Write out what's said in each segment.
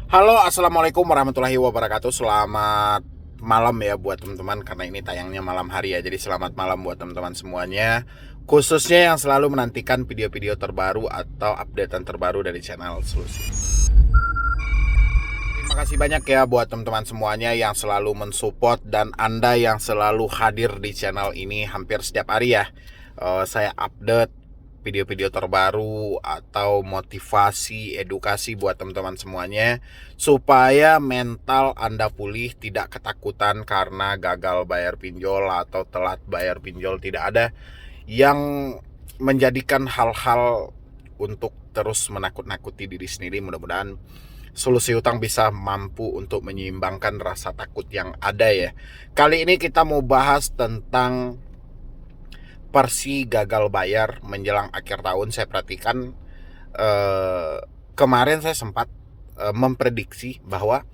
Halo, assalamualaikum warahmatullahi wabarakatuh. Selamat malam ya buat teman-teman, karena ini tayangnya malam hari ya. Jadi selamat malam buat teman-teman semuanya, khususnya yang selalu menantikan video-video terbaru atau updatean terbaru dari channel Solusi. Terima kasih banyak ya buat teman-teman semuanya yang selalu mensupport dan Anda yang selalu hadir di channel ini hampir setiap hari ya. Saya update video-video terbaru atau motivasi, edukasi buat teman-teman semuanya, supaya mental Anda pulih, tidak ketakutan karena gagal bayar pinjol atau telat bayar pinjol. Tidak ada yang menjadikan hal-hal untuk terus menakut-nakuti diri sendiri. Mudah-mudahan Solusi Utang bisa mampu untuk menyeimbangkan rasa takut yang ada ya. Kali ini kita mau bahas tentang Persi gagal bayar menjelang akhir tahun. Saya perhatikan kemarin saya sempat memprediksi bahwa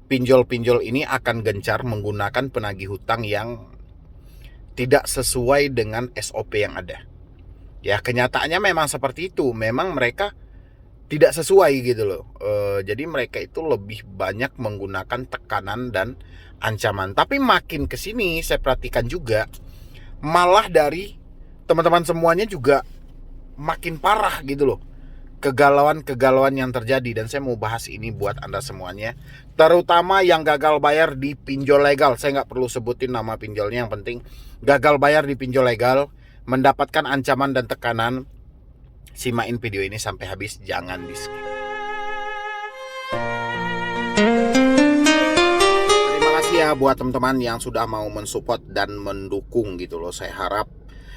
pinjol-pinjol ini akan gencar menggunakan penagih hutang yang tidak sesuai dengan SOP yang ada. Ya, kenyataannya memang seperti itu. Memang mereka tidak sesuai gitu loh. Jadi mereka itu lebih banyak menggunakan tekanan dan ancaman. Tapi makin kesini saya perhatikan juga, malah dari teman-teman semuanya juga makin parah gitu loh kegalauan yang terjadi. Dan saya mau bahas ini buat Anda semuanya, terutama yang gagal bayar di pinjol legal. Saya nggak perlu sebutin nama pinjolnya, yang penting gagal bayar di pinjol legal, mendapatkan ancaman dan tekanan. Simain video ini sampai habis, jangan di skip. Ya buat teman-teman yang sudah mau mensupport dan mendukung gitu loh. Saya harap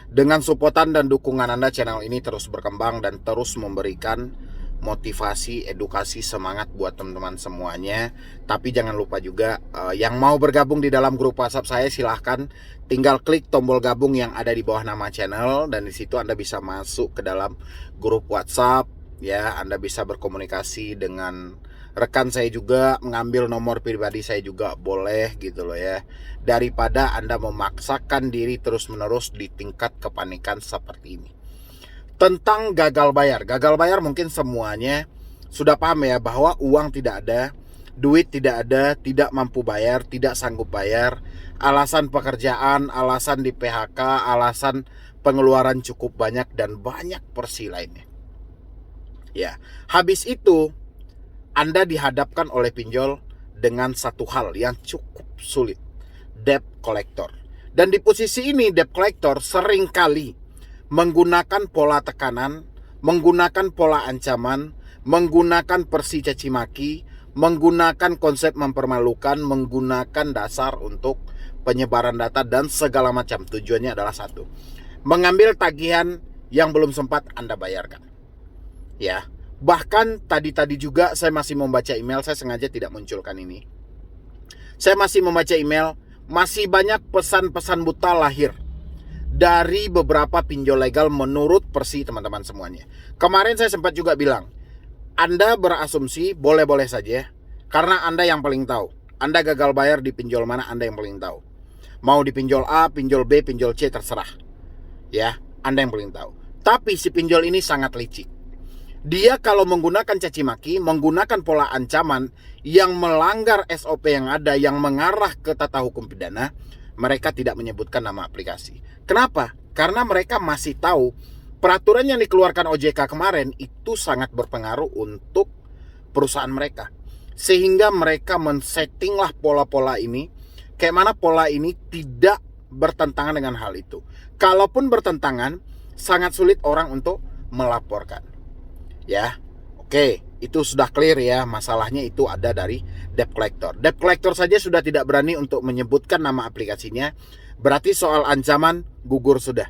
dengan supportan dan dukungan Anda, channel ini terus berkembang dan terus memberikan motivasi, edukasi, semangat buat teman-teman semuanya. Tapi jangan lupa juga yang mau bergabung di dalam grup WhatsApp saya, silahkan tinggal klik tombol gabung yang ada di bawah nama channel, dan di situ Anda bisa masuk ke dalam grup WhatsApp ya. Anda bisa berkomunikasi dengan rekan saya juga, mengambil nomor pribadi saya juga boleh gitu loh ya, daripada Anda memaksakan diri terus-menerus di tingkat kepanikan seperti ini. Tentang gagal bayar mungkin semuanya sudah paham ya, bahwa uang tidak ada, duit tidak ada, tidak mampu bayar, tidak sanggup bayar, alasan pekerjaan, alasan di PHK, alasan pengeluaran cukup banyak, dan banyak persi lainnya. Ya, habis itu Anda dihadapkan oleh pinjol dengan satu hal yang cukup sulit, debt collector. Dan di posisi ini debt collector seringkali menggunakan pola tekanan, menggunakan pola ancaman, menggunakan persi caci maki, menggunakan konsep mempermalukan, menggunakan dasar untuk penyebaran data dan segala macam. Tujuannya adalah satu, mengambil tagihan yang belum sempat Anda bayarkan. Ya, bahkan tadi juga saya masih membaca email, saya sengaja tidak munculkan ini. Saya masih membaca email, masih banyak pesan-pesan buta lahir dari beberapa pinjol legal menurut persi teman-teman semuanya. Kemarin saya sempat juga bilang, Anda berasumsi boleh-boleh saja, karena Anda yang paling tahu. Anda gagal bayar di pinjol mana, Anda yang paling tahu. Mau di pinjol A, pinjol B, pinjol C, terserah. Ya, Anda yang paling tahu. Tapi si pinjol ini sangat licik. Dia kalau menggunakan caci maki, menggunakan pola ancaman yang melanggar SOP yang ada, yang mengarah ke tata hukum pidana, mereka tidak menyebutkan nama aplikasi. Kenapa? Karena mereka masih tahu peraturan yang dikeluarkan OJK kemarin itu sangat berpengaruh untuk perusahaan mereka. Sehingga mereka men-settinglah pola-pola ini, kayak mana pola ini tidak bertentangan dengan hal itu. Kalaupun bertentangan, sangat sulit orang untuk melaporkan. Ya, oke, itu sudah clear ya. Masalahnya itu ada dari debt collector. Debt collector saja sudah tidak berani untuk menyebutkan nama aplikasinya, berarti soal ancaman gugur sudah.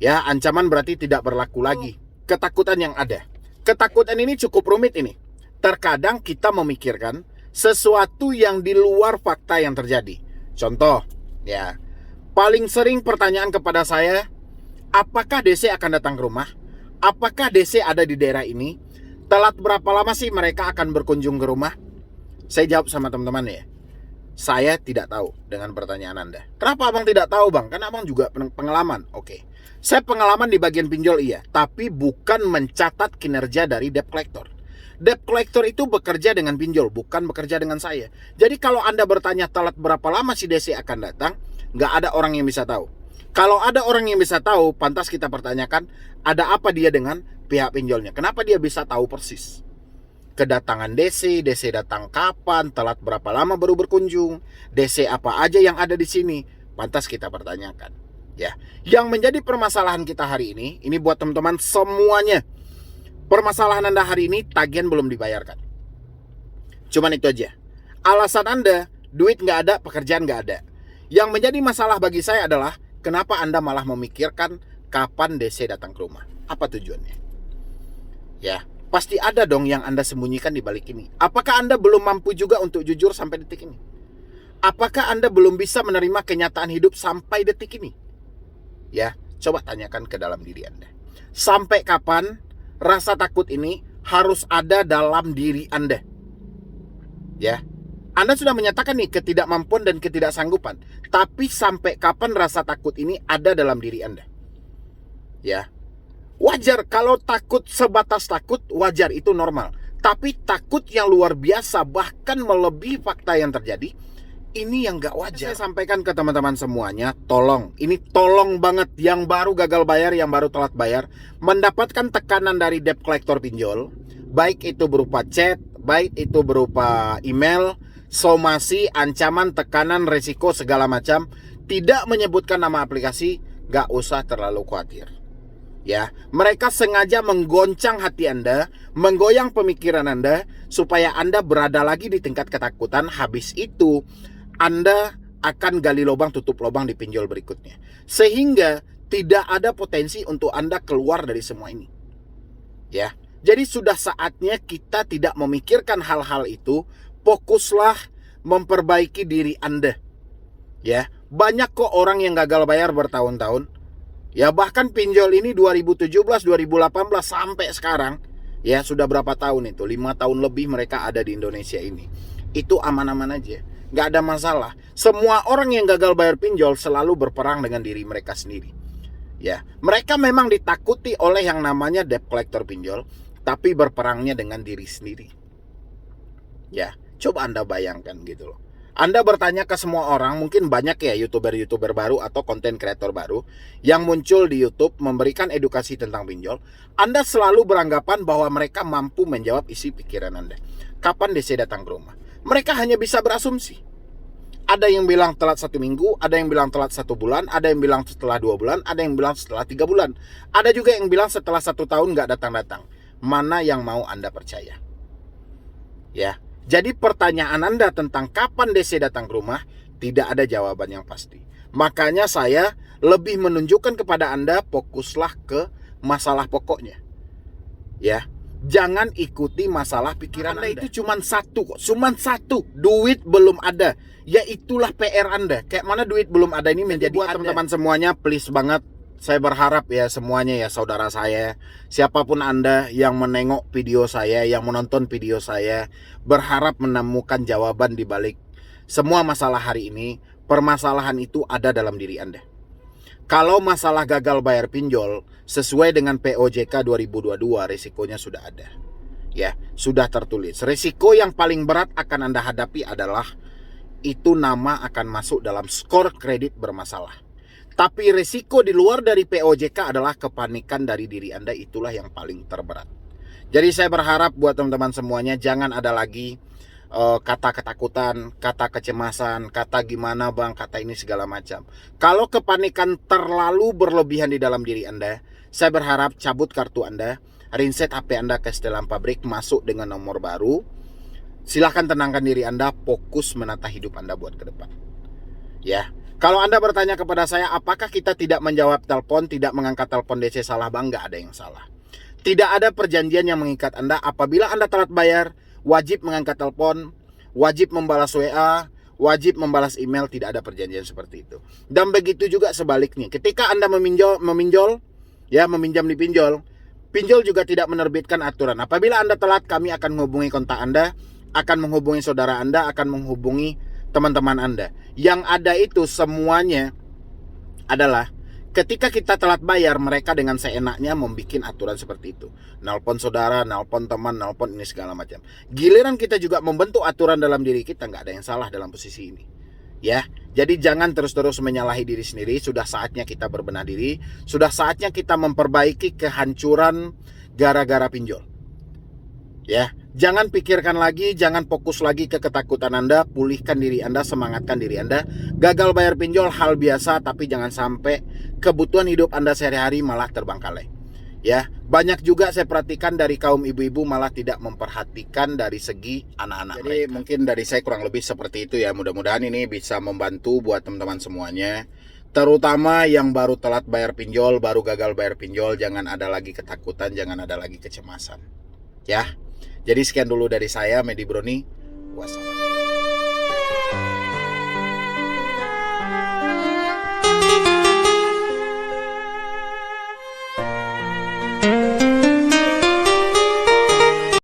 Ya, ancaman berarti tidak berlaku lagi. Ketakutan yang ada, ketakutan ini cukup rumit ini. Terkadang kita memikirkan sesuatu yang di luar fakta yang terjadi. Contoh, ya, paling sering pertanyaan kepada saya, apakah DC akan datang ke rumah? Apakah DC ada di daerah ini? Telat berapa lama sih mereka akan berkunjung ke rumah? Saya jawab sama teman-teman ya, saya tidak tahu dengan pertanyaan Anda. Kenapa abang tidak tahu bang? Karena abang juga pengalaman. Oke, saya pengalaman di bagian pinjol iya, tapi bukan mencatat kinerja dari debt collector. Debt collector itu bekerja dengan pinjol, bukan bekerja dengan saya. Jadi kalau Anda bertanya telat berapa lama si DC akan datang, nggak ada orang yang bisa tahu. Kalau ada orang yang bisa tahu, pantas kita pertanyakan, ada apa dia dengan pihak pinjolnya? Kenapa dia bisa tahu persis kedatangan DC datang kapan, telat berapa lama baru berkunjung, DC apa aja yang ada di sini? Pantas kita pertanyakan. Ya, yang menjadi permasalahan kita hari ini buat teman-teman semuanya. Permasalahan Anda hari ini, tagihan belum dibayarkan. Cuman itu aja. Alasan Anda, duit nggak ada, pekerjaan nggak ada. Yang menjadi masalah bagi saya adalah, kenapa Anda malah memikirkan kapan DC datang ke rumah? Apa tujuannya? Ya, pasti ada dong yang Anda sembunyikan di balik ini. Apakah Anda belum mampu juga untuk jujur sampai detik ini? Apakah Anda belum bisa menerima kenyataan hidup sampai detik ini? Ya, coba tanyakan ke dalam diri Anda. Sampai kapan rasa takut ini harus ada dalam diri Anda? Ya, Anda sudah menyatakan nih ketidakmampuan dan ketidaksanggupan. Tapi sampai kapan rasa takut ini ada dalam diri Anda? Ya, wajar kalau takut sebatas takut, wajar, itu normal. Tapi takut yang luar biasa, bahkan melebihi fakta yang terjadi, ini yang gak wajar. Saya sampaikan ke teman-teman semuanya, tolong, ini tolong banget, yang baru gagal bayar, yang baru telat bayar, mendapatkan tekanan dari debt collector pinjol, baik itu berupa chat, baik itu berupa email, somasi, ancaman, tekanan, resiko, segala macam, tidak menyebutkan nama aplikasi, gak usah terlalu khawatir. Ya, mereka sengaja menggoncang hati Anda, menggoyang pemikiran Anda, supaya Anda berada lagi di tingkat ketakutan. Habis itu Anda akan gali lubang tutup lubang di pinjol berikutnya, sehingga tidak ada potensi untuk Anda keluar dari semua ini. Ya, jadi sudah saatnya kita tidak memikirkan hal-hal itu. Fokuslah memperbaiki diri Anda. Ya, banyak kok orang yang gagal bayar bertahun-tahun. Ya, bahkan pinjol ini 2017, 2018 sampai sekarang, ya sudah berapa tahun itu? 5 tahun lebih mereka ada di Indonesia ini. Itu aman-aman aja, nggak ada masalah. Semua orang yang gagal bayar pinjol selalu berperang dengan diri mereka sendiri. Ya, mereka memang ditakuti oleh yang namanya debt collector pinjol, tapi berperangnya dengan diri sendiri. Ya, coba Anda bayangkan gitu loh. Anda bertanya ke semua orang, mungkin banyak ya YouTuber baru atau konten kreator baru yang muncul di YouTube memberikan edukasi tentang pinjol. Anda selalu beranggapan bahwa mereka mampu menjawab isi pikiran Anda. Kapan DC datang ke rumah? Mereka hanya bisa berasumsi. Ada yang bilang telat 1 minggu, ada yang bilang telat 1 bulan, ada yang bilang setelah 2 bulan, ada yang bilang setelah 3 bulan. Ada juga yang bilang setelah 1 tahun nggak datang-datang. Mana yang mau Anda percaya? Ya. Jadi pertanyaan Anda tentang kapan DC datang ke rumah tidak ada jawaban yang pasti. Makanya saya lebih menunjukkan kepada Anda, fokuslah ke masalah pokoknya. Ya, jangan ikuti masalah pikiran Anda. Itu cuma satu, duit belum ada. Ya itulah PR Anda. Kayak mana duit belum ada ini menjadi buat teman-teman semuanya, please banget. Saya berharap ya semuanya ya, saudara saya, siapapun Anda yang menengok video saya, yang menonton video saya, berharap menemukan jawaban di balik semua masalah hari ini. Permasalahan itu ada dalam diri Anda. Kalau masalah gagal bayar pinjol sesuai dengan POJK 2022, risikonya sudah ada. Ya, sudah tertulis. Risiko yang paling berat akan Anda hadapi adalah itu nama akan masuk dalam skor kredit bermasalah. Tapi risiko di luar dari POJK adalah kepanikan dari diri Anda, itulah yang paling terberat. Jadi saya berharap buat teman-teman semuanya jangan ada lagi kata ketakutan, kata kecemasan, kata gimana bang, kata ini segala macam. Kalau kepanikan terlalu berlebihan di dalam diri Anda, saya berharap cabut kartu Anda, reset HP Anda ke setelan pabrik, masuk dengan nomor baru. Silahkan tenangkan diri Anda, fokus menata hidup Anda buat ke depan. Ya. Kalau Anda bertanya kepada saya, apakah kita tidak menjawab telepon, tidak mengangkat telepon DC salah bang? Nggak ada yang salah. Tidak ada perjanjian yang mengikat Anda. Apabila Anda telat bayar, wajib mengangkat telepon, wajib membalas WA, wajib membalas email. Tidak ada perjanjian seperti itu. Dan begitu juga sebaliknya. Ketika Anda meminjam di pinjol, pinjol juga tidak menerbitkan aturan. Apabila Anda telat, kami akan menghubungi kontak Anda, akan menghubungi saudara Anda, akan menghubungi teman-teman Anda. Yang ada itu semuanya adalah Ketika kita telat bayar, mereka dengan seenaknya membuat aturan seperti itu. Nelpon saudara, nelpon teman, nelpon ini segala macam. Giliran kita juga membentuk aturan dalam diri kita, nggak ada yang salah dalam posisi ini. Ya, jadi jangan terus-terus menyalahi diri sendiri. Sudah saatnya kita berbenah diri. Sudah saatnya kita memperbaiki kehancuran gara-gara pinjol. Ya, jangan pikirkan lagi, jangan fokus lagi ke ketakutan Anda. Pulihkan diri Anda, semangatkan diri Anda. Gagal bayar pinjol hal biasa, tapi jangan sampai kebutuhan hidup Anda sehari-hari malah terbengkalai. Ya, banyak juga saya perhatikan dari kaum ibu-ibu malah tidak memperhatikan dari segi anak-anak. Jadi mungkin dari saya kurang lebih seperti itu ya. Mudah-mudahan ini bisa membantu buat teman-teman semuanya. Terutama yang baru telat bayar pinjol, baru gagal bayar pinjol, jangan ada lagi ketakutan, jangan ada lagi kecemasan. Ya. Jadi sekian dulu dari saya, Medi Broni. Wassalam.